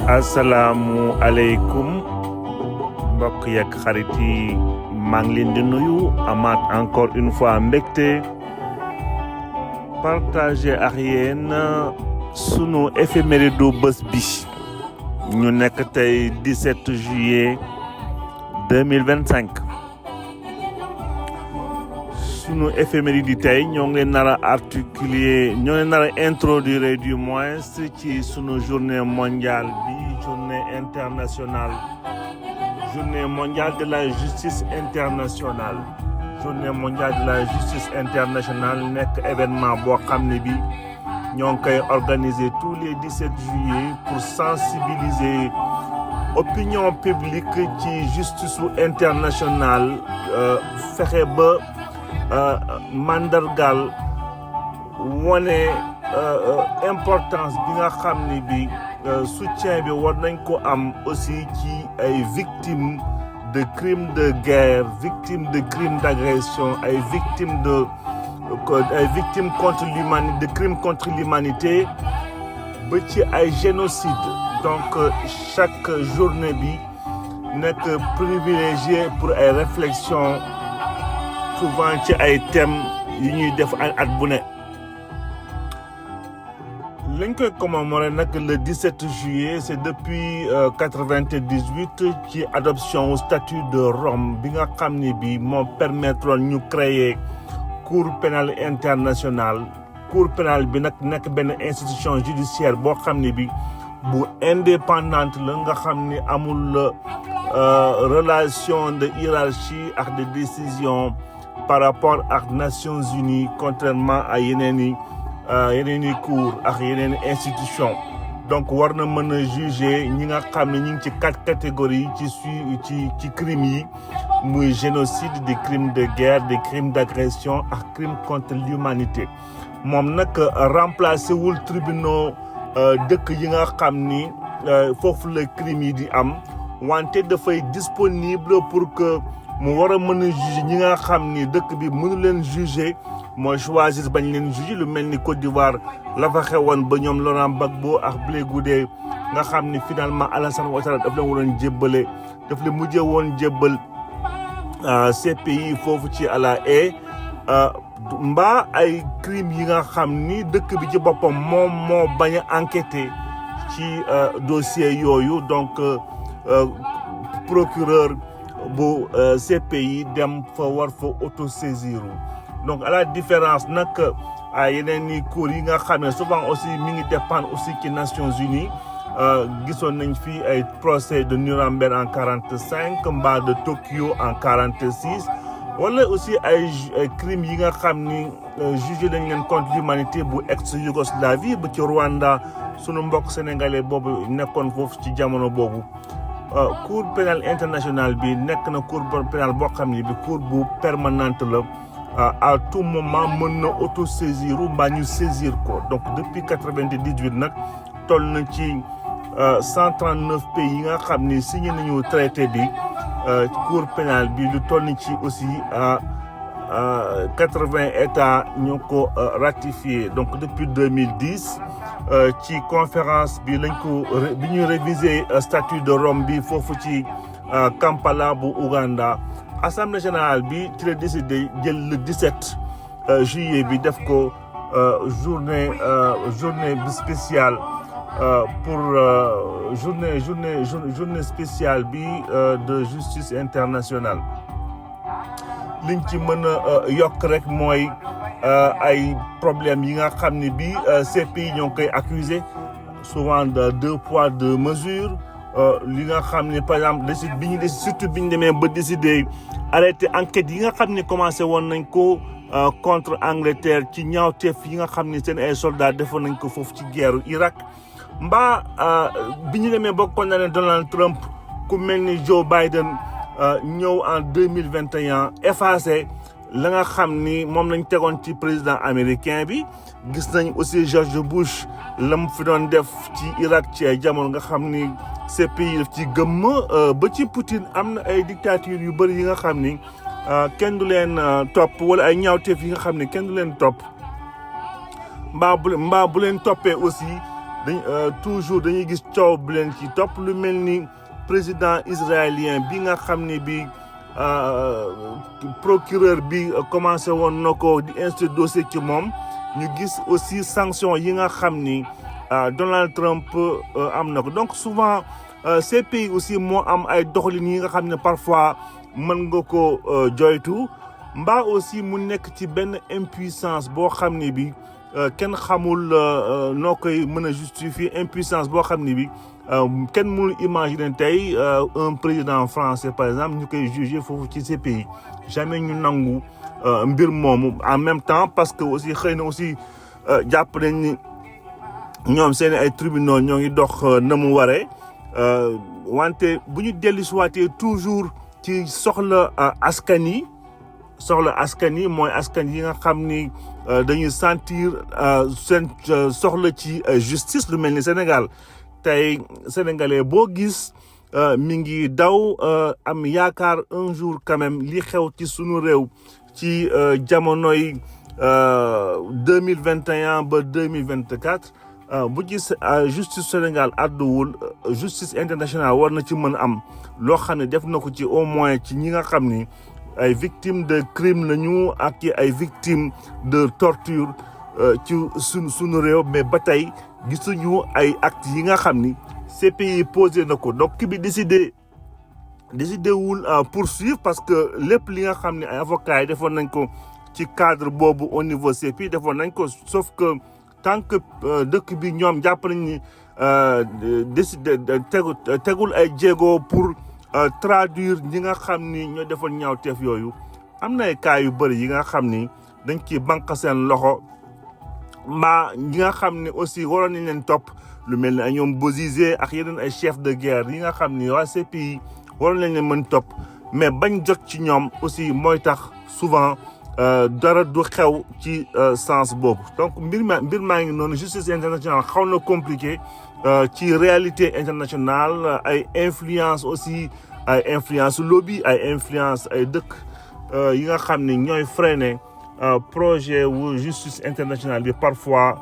asalaamu aleykum mbokk yeeg xarit yi maa ngi leen di nuyu amaat encore une fois mbégte partager ak yéen sunu éphéméride du bés bi ñu nekk tey 17 juillet 2025 sunu éphéméride yi tey ñoo ngi leen nar a introduire du moins ci sunu journée mondiale bi journée mondiale de la justice internationale journée mondiale de la justice internationale nekk événement boo xam ne bi ñoo ngi koy organiser tous les 17 juillet pour sensibiliser opinion publique ci justice internationale fexe ba mandargal wane importance bi nga xam ne bi soutien bi war nañ ko am aussi ci ay victimes de crimes de guerre victimes de crimes d'agression ay victimes contre l'humanité de crimes contre l'humanité ba ci ay génocide donc chaque journée bi nekk privilégié pour ay réflexions souvent ci ay thèmes yi ñuy def at bu ne lañ koy commémorer nag le 17 juillet c'est depuis 98 ci adoption au statut de Rome bi nga xam ne bi moo permettre ñu créer cour pénale internationale cour pénale bi nag nekk benn institution judiciaire boo xam ne bi bu indépendante la nga xam ni amul relation de hiérarchie ak de décision par rapport ak Nations Unies contrairement à yeneen i cour ak yeneen i institution donc war na mën a juger ñi nga xam ne ñu ngi ci 4 catégories ci crimes yi muy génocide des crimes de guerre des crimes d'agression ak crimes contre l'humanité moom nag remplacé wul tribunaux dëkk yi nga xam ni foofu la crimes yi di am wante dafay disponible pour que mu war a mën a juger ñi nga xam ni dëkk bi mënu leen juger mooy choisir bañ leen juger lu mel ni Côte d'Ivoire la fa xewoon ba ñoom Laurent Gbagbo ak Blé Goudé nga xam ni finalement Alassane Ouattara daf leen mujjee woon jébbal CPI foofu ci à La Haye mbaa ay crimes yi nga xam ni dëkk bi ci boppam moom moo bañ a enquêter ci dossier yooyu donc procureur bu CPI dem fa war fa autosaisir donc à la différence nag yeneen i cours yi nga xam ne souvent aussi mi ngi dépendre aussi ci Nations Unies gisoon nañ fi ay procès de Nuremberg en 45 mbaa de Tokyo en 46 wala aussi ay crimes yi nga xam ni jugé nañ leen contre l'humanité bu ex-Yougoslavie ba ci Rwanda sunu mbokk sénégalais boobu nekkoon foofu ci jamono boobu cour pénale internationale bi nekk na cour pénale boo xam ne bi cour bu permanente la à tout moment mën na autosaisir mbaa ñu saisir ko donc depuis 98 nag toll na ci 139 pays yi nga xam ni signé nañu traité bi cour pénale bi lu toll ni ci aussi 80 états ñoo ko ratifié donc depuis 2010 ci conférence bi bi ñuy réviser statut de Rome bi foofu ci Kampala bu Ouganda assemblée générale bi ci la décidé jël le 17 juillet bi def ko journée bi spéciale pour journée spéciale bi de justice internationale liñ ci mën a yokk rek mooy ay problèmes yi nga xam ne bi ces pays ñoo ngi koy accusé souvent de 2 poids 2 mesures li nga xam ne par exemple surtout bi ñu demee ba décider arrêté enquête yi nga xam ne commencé woon nañ ko contre Angleterre ci ñaawteef yi nga xam ne seen ay soldats defoon nañ ko foofu ci guerre Irak mbaa bi ñu demee ba condamné Donald Trump ku mel ni Joe Biden ñëw en 2021 effacé la nga xam ni moom lañ tegoon ci président américain bi gis nañ aussi George Bush la mu fi doon def ci Irak ci ay jamono nga xam ni ces pays daf ci gëmm ba ci Poutine am na ay dictature yu bëri yi nga xam ni kenn du leen topp wala ay ñaawteef yi nga xam ne kenn du leen topp mbaa bu leen toppee aussi toujours dañuy gis coow bi leen ci topp lu mel ni président israélien bi nga xam ne bi procureur bi commencé woon na ko di instruire dossier ci moom ñu gis aussi sanction yi nga xam ni Donald Trump am na ko donc souvent ces pays aussi moo am ay doxalin yi nga xam ne parfois mën nga ko joytu mbaa aussi mu nekk ci benn impuissance boo xam ne bi kenn xamul noo koy mën a justifier impuissance boo xam ne bi kenn mënul imaginer tey un président français par exemple ñu koy juger foofu ci ces pays jamais ñu nangu mbir moomu en même temps parce que aussi xëy na aussi jàpp nañ ni ñoom seen ay tribunaux ñoo ngi dox na mu waree wante bu ñu dellusiwaatee toujours ci soxla askan yi mooy askan yi nga xam ni dañuy sentir seen soxla ci justice lu mel ni Sénégal tey sénégalais boo gis mi ngi daw am yaakaar un jour quand même li xew ci sunu réew ci jamonoy 2021 ba 2024 bu gis justice Sénégal àdduwul justice internationale war na ci mën am loo xam ne def na ko ci au moins ci ñi nga xam ni ay victimes de crime lañu ak ay victimes de torture ci sunu réew mais ba tey gisuñu ay actes yi nga xam ni CPI posé na ko donc ki bi décidé wul poursuivre parce que lépp li nga xam ne ay avocats yi defoon nañ ko ci cadre boobu au niveau CPI defoon nañ ko sauf que tant que dëkk bi ñoom jàpp nañ ni décidé tegul ay jéego pour traduire ñi nga xam ni ñoo defoon ñaawteef yooyu am na ay cas yu bëri yi nga xam ni dañ ciy banque seen loxo mbaa ñi nga xam ne aussi waroon nañ leen topp lu mel ni ay ñoom Bozizé ak yeneen ay chef de guerre yi nga xam ni waa CPI waroon nañ leen mën topp mais bañ jot ci ñoom aussi mooy tax souvent dara du xew ci sens boobu donc mbir maa ngi noonu justice internationale xaw na compliqué ci réalité internationale ay influence aussi ay influence lobby ay influence ay dëkk yi nga xam ni ñooy freiner projet wu justice internationale bi parfois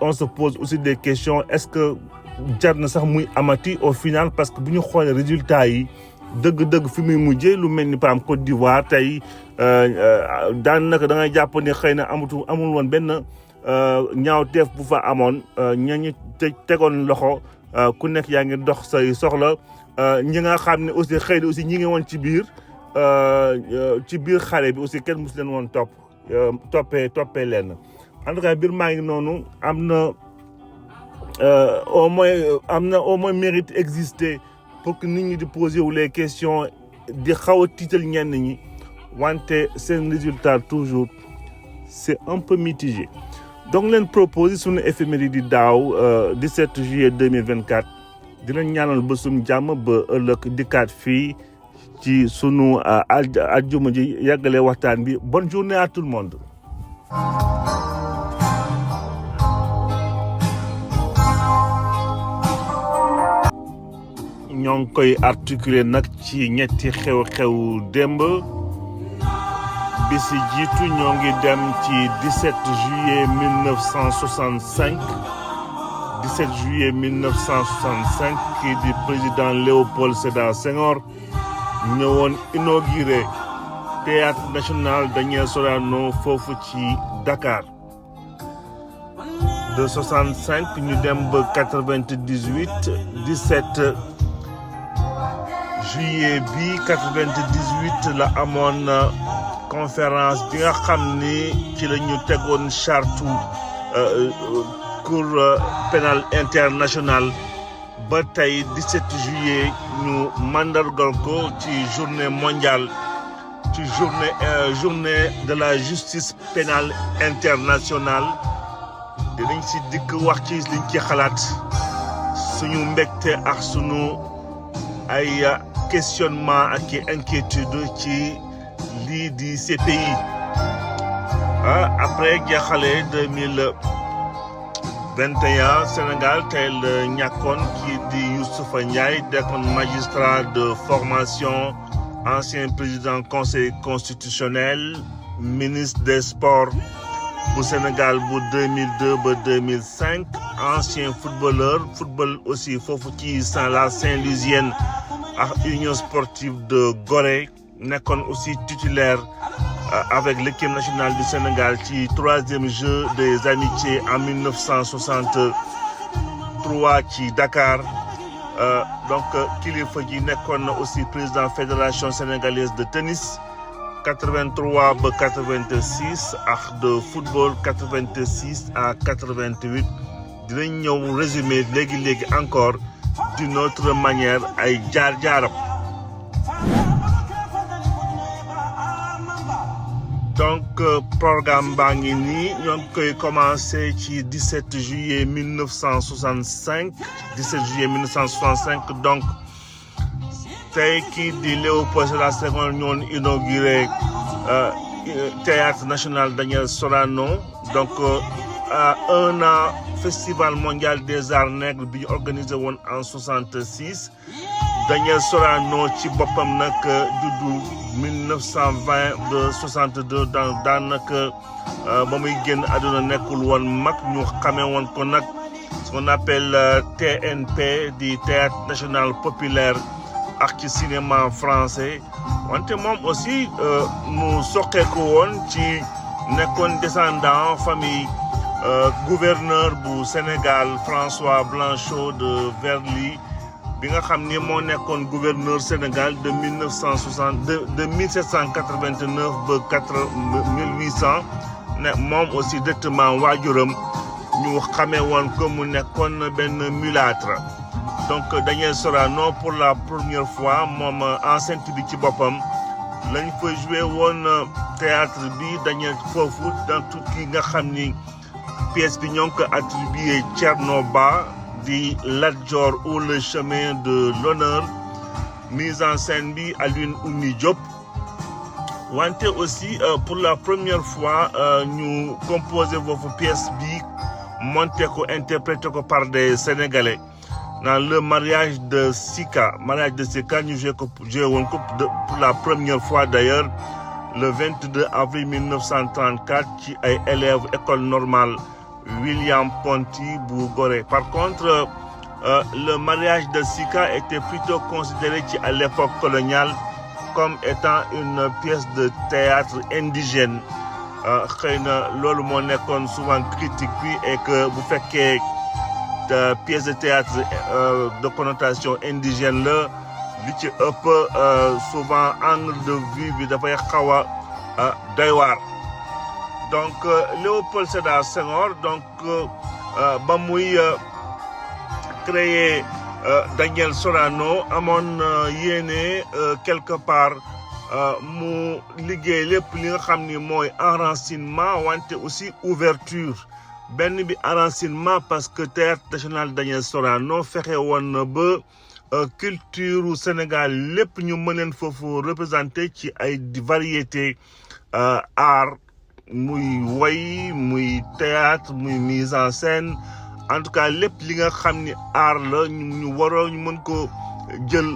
on se pose aussi des questions est-ce que jar na sax muy amati au final parce que bu ñu xoolee résultats yi dëgg-dëgg fi muy mujjee lu mel ni par exemple Côte d'Ivoire tey daanaka da ngay jàpp ne xëy na amul woon benn ñaawteef bu fa amoon ñañu tegoon loxo ku nekk yaa ngi dox say soxla ñi nga xam ne aussi xëy na aussi ñi ngi woon ci biir xare bi aussi kenn musu leen woon toppee leen en tout cas biir maa ngi noonu am na au moins mérite exister pour que nit ñi di poser wu les questions di xaw a tiital ñenn ñi wante seen résultat toujours c'est un peu mitigé donc leen proposer suñu éphéméride di daaw 17 juillet 2024 dinañ ñaanal ba sum jàmm ba ëllëg dikkaat fii ci sunu àjjuma ji yàggale waxtaan bi bonne journée à tout le monde. ñoo ngi koy articuler nag ci ñetti xew-xew démb bi si jiitu ñoo ngi dem ci 17 juillet 1965 kii di président Léopold Sédar Senghor ñëwoon inauguré théâtre national Daniel Sorano foofu ci Dakar de 65 ñu dem ba 98 17 juillet bi 98 la amoon conférence bi nga xam ni ci la ñu tegoon charte cour pénal international ba tey 17 juillet ñu mandargal ko ci journée mondiale ci journée de la justice pénale internationale dinañ si dikk wax ci liñ ci xalaat suñu mbégte ak suñu ay questionnement ak inquiétude ci lii di CPI après jeexale 2021 Sénégal tey la ñàkkoon kii di Youssoupha Ndiaye nekkoon magistrat de formation ancien président conseil constitutionnel ministre des sports bu Sénégal bu 2002 ba 2005 ancien footballeur football aussi foofu ci la Saint-Louisienne ak Union sportive de Gorée nekkoon aussi titulaire avec l'équipe nationale du Sénégal ci 3e jeu des amitiés en 1963 ci Dakar donc kilifa ji nekkoon na aussi président fédération sénégalaise de tennis 83 ba 86 ak de football 86 à 88 dinañ ñëw résumé léegi encore d'une autre manière ay jaar-jaaram. Donc programme baa ngi nii ñoo ngi koy commencé ci 17 juillet 1965 donc tey kii di Léopold Sédar Senghor ñoon inauguré théâtre national Daniel Sorano donc à un an festival mondial des arts nègres bi ñu organisé woon en 66 Daniel Sorano ci boppam nag juddu 1920 de 62 daanaka ba muy génn àdduna nekkul woon mag ñu xamee woon ko nag ce qu'on appelle TNP di théâtre national populaire ak ci cinéma français wante moom aussi mu soqeeku woon ci nekkoon descendant famille gouverneur bu Sénégal François Blanchot de Verly bi nga xam ni moo nekkoon gouverneur Sénégal de 1789 ba 1800 ne moom aussi directement waajuram ñu xamee woon ko mu nekkoon benn mulâtre donc Daniel Sorano pour la première fois moom enceinte bi ci boppam lañ fa joué woon théâtre bi Daniel foofu dans tout ki nga xam ni pièce bi ñoo ngi ko attribué Thierno Ba di Lat Dior ou le chemin de l'honneur mise en scène bi Alioune Oumy Diop wante aussi pour la première fois ñu composé foofu pièce bi monté ko interprété ko par des Sénégalais dans le mariage de Sika ñu joué woon ko pour la première fois d'ailleurs le 22 avril 1934 ci ay élèves école normale William Ponty bu Gorée. Par contre le mariage de Sika était plutôt considéré à l'époque coloniale comme étant une pièce de théâtre indigène xëy na loolu moo nekkoon souvent critique bi et que bu fekkee pièce de théâtre de connotation indigène la li ci ëpp souvent angle de vue bi dafay xaw a doy waar donc Léopold Sédar Senghor donc ba muy créé Daniel Sorano amoon yéene quelque part mu liggéey lépp li nga xam ni mooy enracinement wante aussi ouverture benn bi enracinement parce que théâtre national Daniel Sorano fexe woon na ba culture Sénégal lépp ñu mën leen foofu représenté ci ay variété art muy woy muy théâtre muy mise en scène en tout cas lépp li nga xam ni art la ñu waroo ñu mën ko jël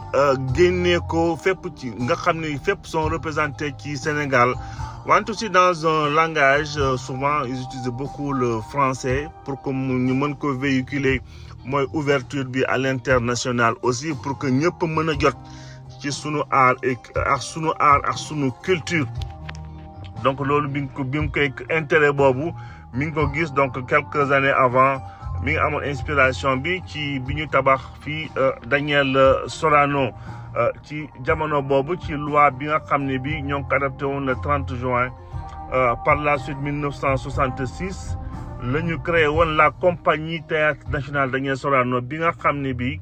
génnee ko fépp ci nga xam ni fépp sont représentés ci Sénégal wante aussi dans un langage souvent ils utilisent beaucoup le français pour que ñu mën ko véhiculer mooy ouverture bi à l'international aussi pour que ñëpp mën a jot ci sunu art ak sunu culture donc loolu bi mu koy intérêt boobu mi ngi ko gis donc quelques années avant mi ngi amoon inspiration bi ci bi ñu tabax fii Daniel Sorano ci jamono boobu ci loi bi nga xam ne bi ñoo ngi ko adopté woon le 30 juin par la suite 1966 la ñu créé woon la compagnie théâtre national Daniel Sorano bi nga xam ne bi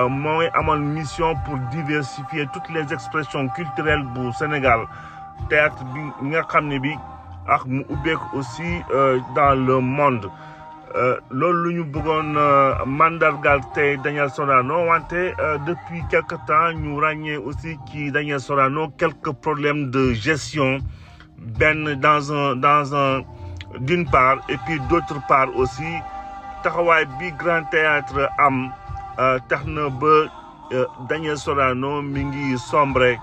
mooy amoon mission pour diversifier toutes les expressions culturelles bu Sénégal théâtre bi nga xam ne bi ak mu ubbeeku aussi dans le monde loolu lu ñu bëggoon mandargal tey Daniel Sorano wante depuis quelque temps ñu ràññee aussi ci Daniel Sorano quelques problèmes de gestion benn dans un d'une part et puis d'autre part aussi taxawaay bi grand théâtre am tax na ba Daniel Sorano mi ngi sombre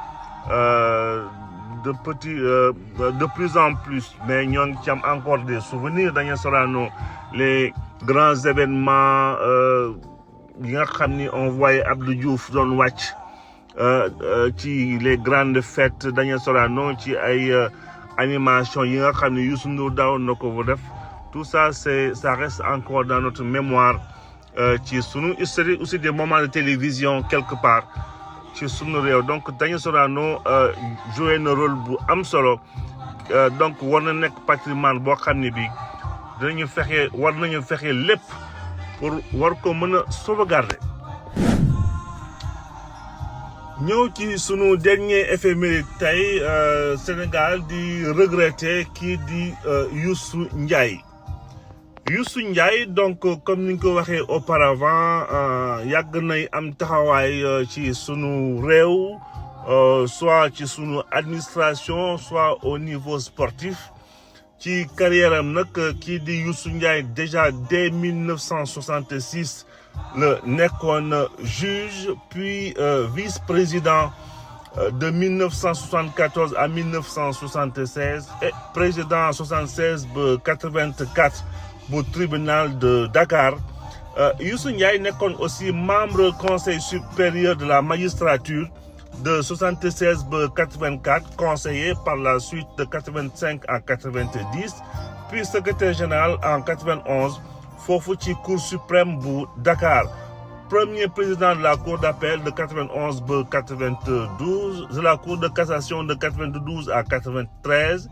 de plus en plus mais ñoo ngi ci am encore des souvenirs Daniel Sorano les grands événements yi nga xam ni on voyait Abdou Diouf doon wàcc ci les grandes fêtes Daniel Sorano ci ay animation yi nga xam ni Youssou Ndour daawoon na ko def tout ça ça reste encore dans notre mémoire ci sunu historique aussi des moments de télévision quelque part ci sunu réew donc Daniel Sorano joué na rôle bu am solo donc war na nekk patrimoine boo xam ne bi war nañu fexe lépp pour war ko mën a sauvegarder. ñëw ci sunu dernier éphéméride tey Sénégal di regretter kii di Youssou Ndiaye. Youssou Ndiaye donc comme ni ñu ko waxee auparavant yàgg nay am taxawaay ci sunu réew soit ci sunu administration soit au niveau sportif ci carrière am nag kii di Youssou Ndiaye déjà dès 1966 le nekkoon juge puis vice-président de 1974 à 1976 et président 76 ba 84 bu tribunal de Dakar Youssou Ndiaye nekkoon aussi membre conseil supérieur de la magistrature de 76 ba 84 conseiller par la suite de 85 à 90 puis secrétaire général en 91 foofu ci cour suprême bu Dakar premier président de la cour d'appel de 91 ba 92 de la cour de cassation de 92 à 93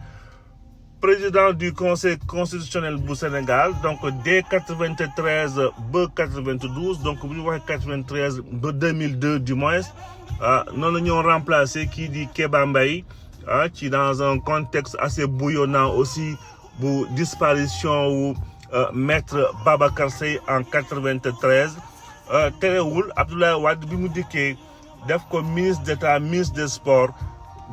président du conseil constitutionnel bu Sénégal donc dès 93 ba 92 donc bu ñu waxee 93 ba 2002 du moins noonu la ñoo remplacé kii di Kéba Mbaye ci dans un contexte assez bouillonnant aussi bu disparition wu maître Babacar Seye en 93 terewul Abdoulaye Wade bi mu dikkee def ko ministre d'État ministre des sports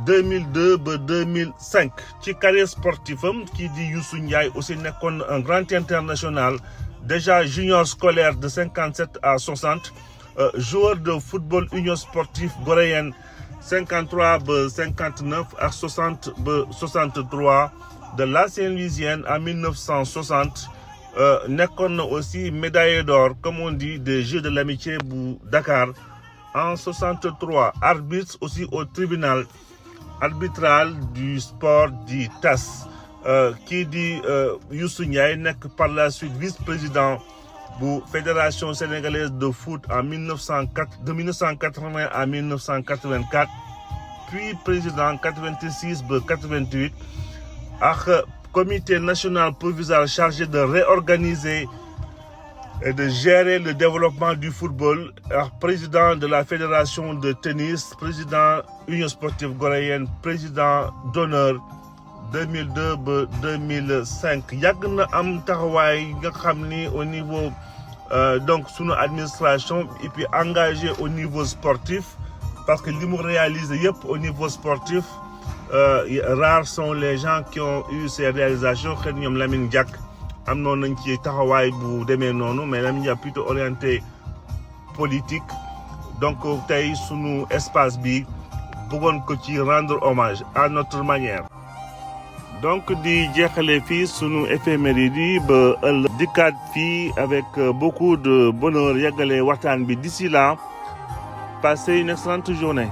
2002 ba 2005 ci carrière sportive am kii di Youssou Ndiaye aussi nekkoon un grand international déjà junior scolaire de 57 à 60 joueur de football union sportive goréenne 53 ba 59 ak 60 ba 63 de la Saint-Louisienne en 1960 nekkoon na aussi médaillé d'or comme on dit des Jeux de l'amitié bu Dakar en 63 arbitre aussi au tribunal arbitral du sport di TAS kii di Youssou Ndiaye nekk par la suite vice-président bu fédération sénégalaise de foot en 1904 de 1980 à 1984 puis président 86 ba 88 ak comité national provisoire chargé de réorganiser et de gérer le développement du football ak président de la fédération de tennis président union sportive goréenne président d'honneur 2002 ba 2005 yàgg na am taxawaay nga xam ni au niveau donc sunu administration et puis engagé au niveau sportif parce que li mu réalisé yëpp au niveau sportif rares sont les gens qui ont eu ces réalisations xëy na ñoom Lamine Diack am noonu nañ ci taxawaay bu demee noonu mais Lamine Diack plutôt orienté politique donc tey sunu espace bi bëggoon ko ci rendre hommage à notre manière. donc di jeexale fii sunu éphéméride yi ba ëllëg dikkaat fii avec beaucoup de bonheur yàggale waxtaan bi d'ici là passez une excellente journée.